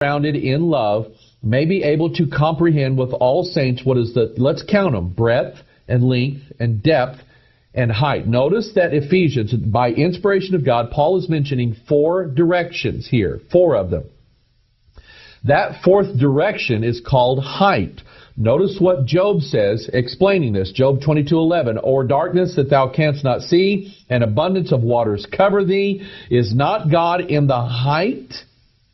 grounded in love, may be able to comprehend with all saints what is the, let's count them, breadth and length and depth and height. Notice that Ephesians, by inspiration of God, Paul is mentioning 4 directions here, 4 of them. That 4th direction is called height. Notice what Job says explaining this. Job 22:11, or darkness that thou canst not see, and abundance of waters cover thee. Is not God in the height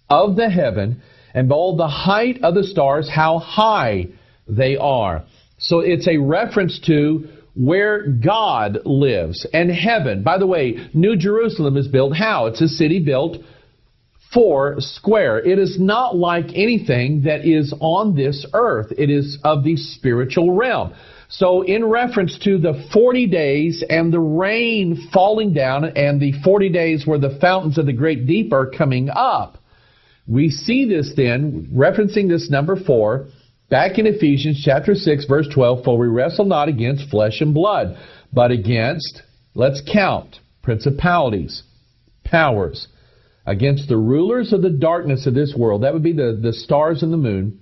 of the heaven, and behold the height of the stars, how high they are. So it's a reference to where God lives. And heaven, by the way, New Jerusalem is built how? It's a city built 4 square. It is not like anything that is on this earth. It is of the spiritual realm. So in reference to the 40 days and the rain falling down and the 40 days where the fountains of the great deep are coming up, we see this then, referencing this number 4, back in Ephesians chapter 6, verse 12, for we wrestle not against flesh and blood, but against, let's count, principalities, powers, against the rulers of the darkness of this world, that would be the stars and the moon,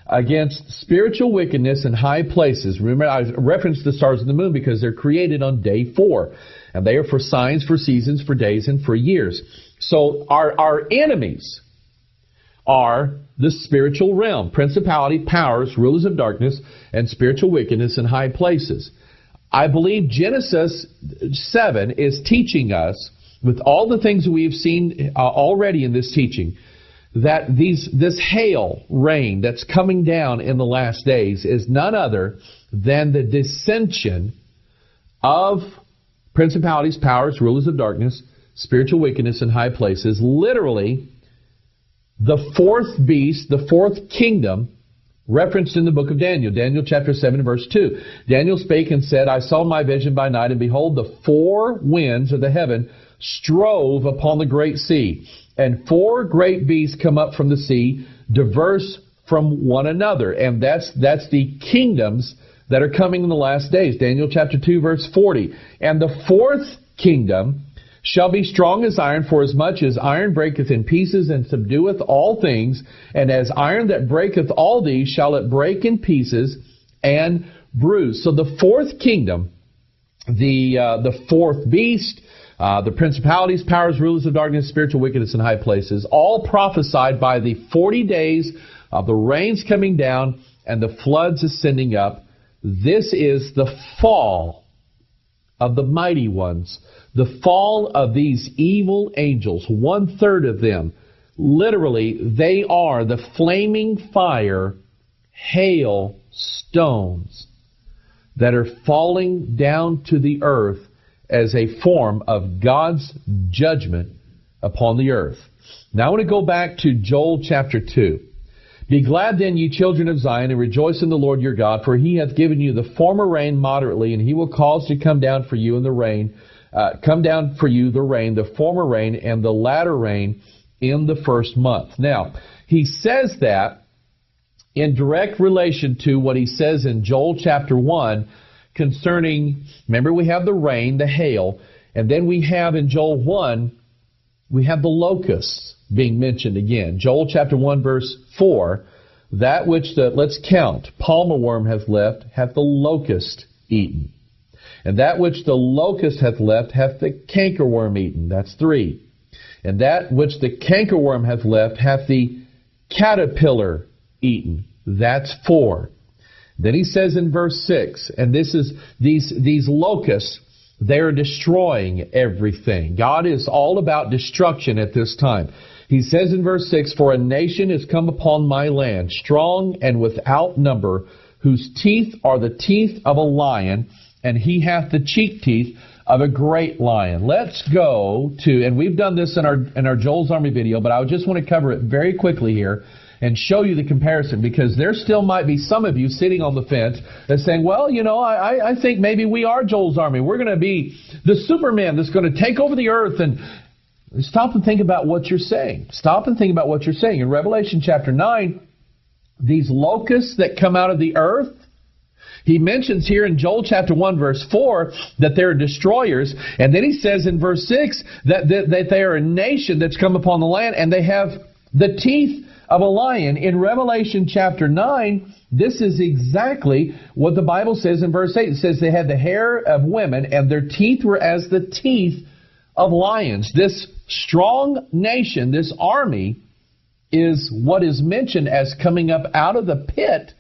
against spiritual wickedness in high places. Remember, I referenced the stars and the moon because they're created on day 4, and they are for signs, for seasons, for days, and for years. So our enemies are the spiritual realm, principality, powers, rulers of darkness, and spiritual wickedness in high places. I believe Genesis 7 is teaching us, with all the things we've seen already in this teaching, that this hail rain that's coming down in the last days is none other than the dissension of principalities, powers, rulers of darkness, spiritual wickedness in high places. Literally, the 4th beast, the 4th kingdom, referenced in the book of Daniel, Daniel chapter 7, verse 2. Daniel spake and said, I saw my vision by night, and behold, the 4 winds of the heaven strove upon the great sea, and 4 great beasts come up from the sea, diverse from one another. And that's the kingdoms that are coming in the last days. Daniel chapter 2, verse 40. And the 4th kingdom shall be strong as iron, for as much as iron breaketh in pieces and subdueth all things, and as iron that breaketh all these shall it break in pieces and bruise. So the 4th kingdom, the 4th beast, the principalities, powers, rulers of darkness, spiritual wickedness in high places, all prophesied by the 40 days of the rains coming down and the floods ascending up. This is the fall of the mighty ones, the fall of these evil angels, 1/3 of them. Literally, they are the flaming fire, hail stones that are falling down to the earth as a form of God's judgment upon the earth. Now I want to go back to Joel chapter 2. Be glad then, ye children of Zion, and rejoice in the Lord your God, for he hath given you the former rain moderately, and he will cause to come down for you in the rain, the former rain, and the latter rain in the 1st month. Now, he says that in direct relation to what he says in Joel chapter 1 concerning, remember we have the rain, the hail, and then we have in Joel 1, we have the locusts being mentioned again. Joel chapter 1 verse 4, that which let's count, palmer worm hath left, hath the locust eaten. And that which the locust hath left, hath the cankerworm eaten. That's 3. And that which the cankerworm hath left, hath the caterpillar eaten. That's 4. Then he says in verse 6, and this is these locusts, they're destroying everything. God is all about destruction at this time. He says in verse 6, for a nation is come upon my land, strong and without number, whose teeth are the teeth of a lion, and he hath the cheek teeth of a great lion. Let's go to, and we've done this in our Joel's Army video, but I just want to cover it very quickly here and show you the comparison, because there still might be some of you sitting on the fence that's saying, well, you know, I think maybe we are Joel's Army. We're going to be the Superman that's going to take over the earth. And stop and think about what you're saying. Stop and think about what you're saying. In Revelation chapter 9, these locusts that come out of the earth, he mentions here in Joel chapter 1 verse 4 that they're destroyers. And then he says in verse 6 that they are a nation that's come upon the land, and they have The teeth of a lion. In Revelation chapter 9, this is exactly what the Bible says in verse 8. It says they had the hair of women, and their teeth were as the teeth of lions. This strong nation, this army, is what is mentioned as coming up out of the pit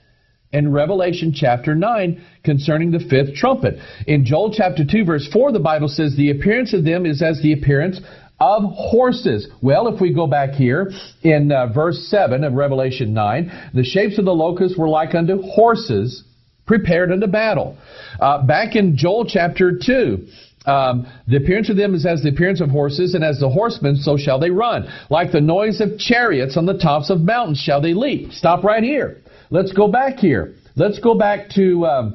in Revelation chapter 9 concerning the fifth trumpet. In Joel chapter 2 verse 4, the Bible says the appearance of them is as the appearance of horses. Well, if we go back here in verse 7 of Revelation 9, the shapes of the locusts were like unto horses prepared unto battle. Back in Joel chapter 2, the appearance of them is as the appearance of horses, and as the horsemen, so shall they run. Like the noise of chariots on the tops of mountains shall they leap. Stop right here. Let's go back here. Let's go back to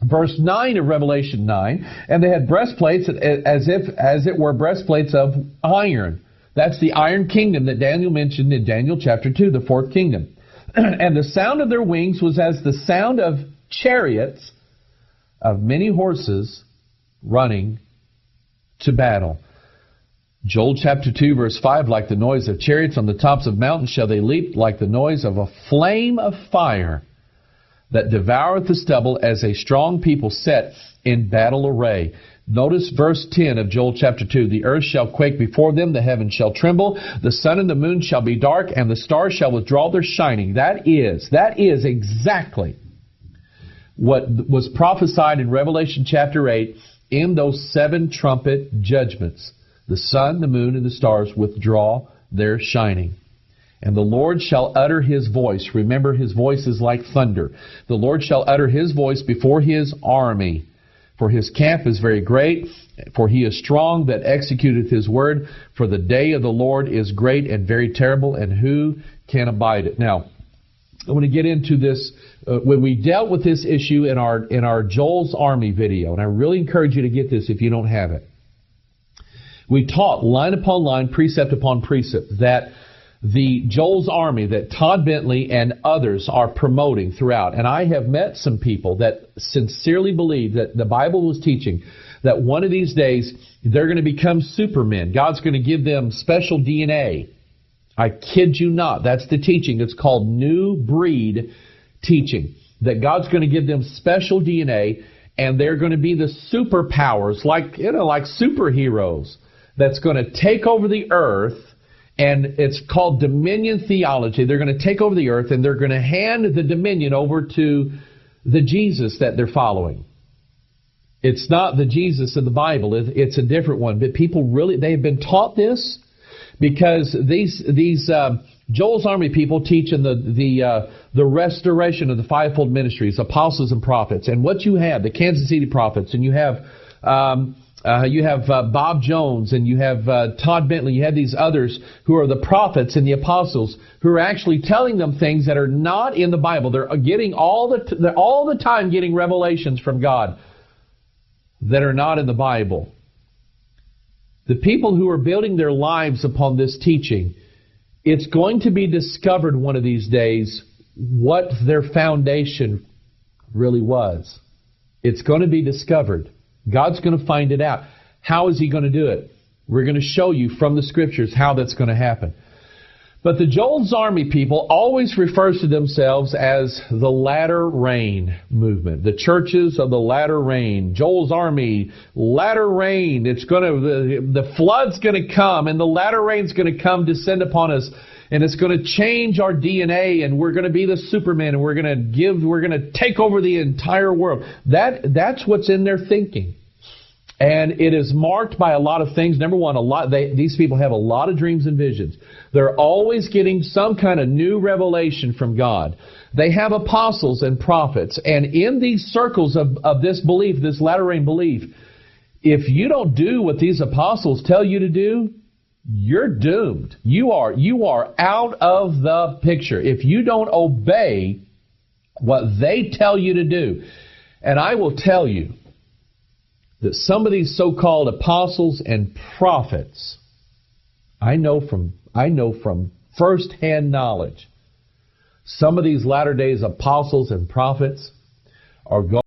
verse 9 of Revelation 9. And they had breastplates as it were breastplates of iron. That's the iron kingdom that Daniel mentioned in Daniel chapter 2, the fourth kingdom. And the sound of their wings was as the sound of chariots of many horses running to battle. Joel chapter 2 verse 5, like the noise of chariots on the tops of mountains shall they leap, like the noise of a flame of fire that devoureth the stubble, as a strong people set in battle array. Notice verse 10 of Joel chapter 2. The earth shall quake before them, the heavens shall tremble, the sun and the moon shall be dark, and the stars shall withdraw their shining. That is exactly what was prophesied in Revelation chapter 8 in those 7 trumpet judgments. The sun, the moon, and the stars withdraw their shining. And the Lord shall utter His voice. Remember, His voice is like thunder. The Lord shall utter His voice before His army. For His camp is very great, for He is strong that executeth His word. For the day of the Lord is great and very terrible, and who can abide it? Now, I want to get into this. When we dealt with this issue in our Joel's Army video, and I really encourage you to get this if you don't have it. We taught line upon line, precept upon precept, that the Joel's Army that Todd Bentley and others are promoting throughout. And I have met some people that sincerely believe that the Bible was teaching that one of these days they're going to become supermen. God's going to give them special DNA. I kid you not. That's the teaching. It's called New Breed teaching. That God's going to give them special DNA, and they're going to be the superpowers, like superheroes, that's going to take over the earth. And it's called dominion theology. They're going to take over the earth, and they're going to hand the dominion over to the Jesus that they're following. It's not the Jesus of the Bible. It's a different one. But people really, they have been taught this because these Joel's Army people teach in the restoration of the fivefold ministries, apostles and prophets. And what you have, the Kansas City prophets, and you have Bob Jones, and you have Todd Bentley. You have these others who are the prophets and the apostles who are actually telling them things that are not in the Bible. They're getting all the time getting revelations from God that are not in the Bible. The people who are building their lives upon this teaching, it's going to be discovered one of these days what their foundation really was. It's going to be discovered. God's going to find it out. How is He going to do it? We're going to show you from the Scriptures how that's going to happen. But the Joel's Army people always refers to themselves as the latter rain movement. The churches of the latter rain. Joel's Army, latter rain. The flood's going to come, and the latter rain's going to come, descend upon us, and it's going to change our DNA, and we're going to be the Superman, and we're going to take over the entire world. That's what's in their thinking. And it is marked by a lot of things. Number one, these people have a lot of dreams and visions. They're always getting some kind of new revelation from God. They have apostles and prophets. And in these circles of this belief, this latter rain belief, if you don't do what these apostles tell you to do, you're doomed. You are out of the picture if you don't obey what they tell you to do. And I will tell you that some of these so-called apostles and prophets, I know from first-hand knowledge, some of these latter days apostles and prophets are going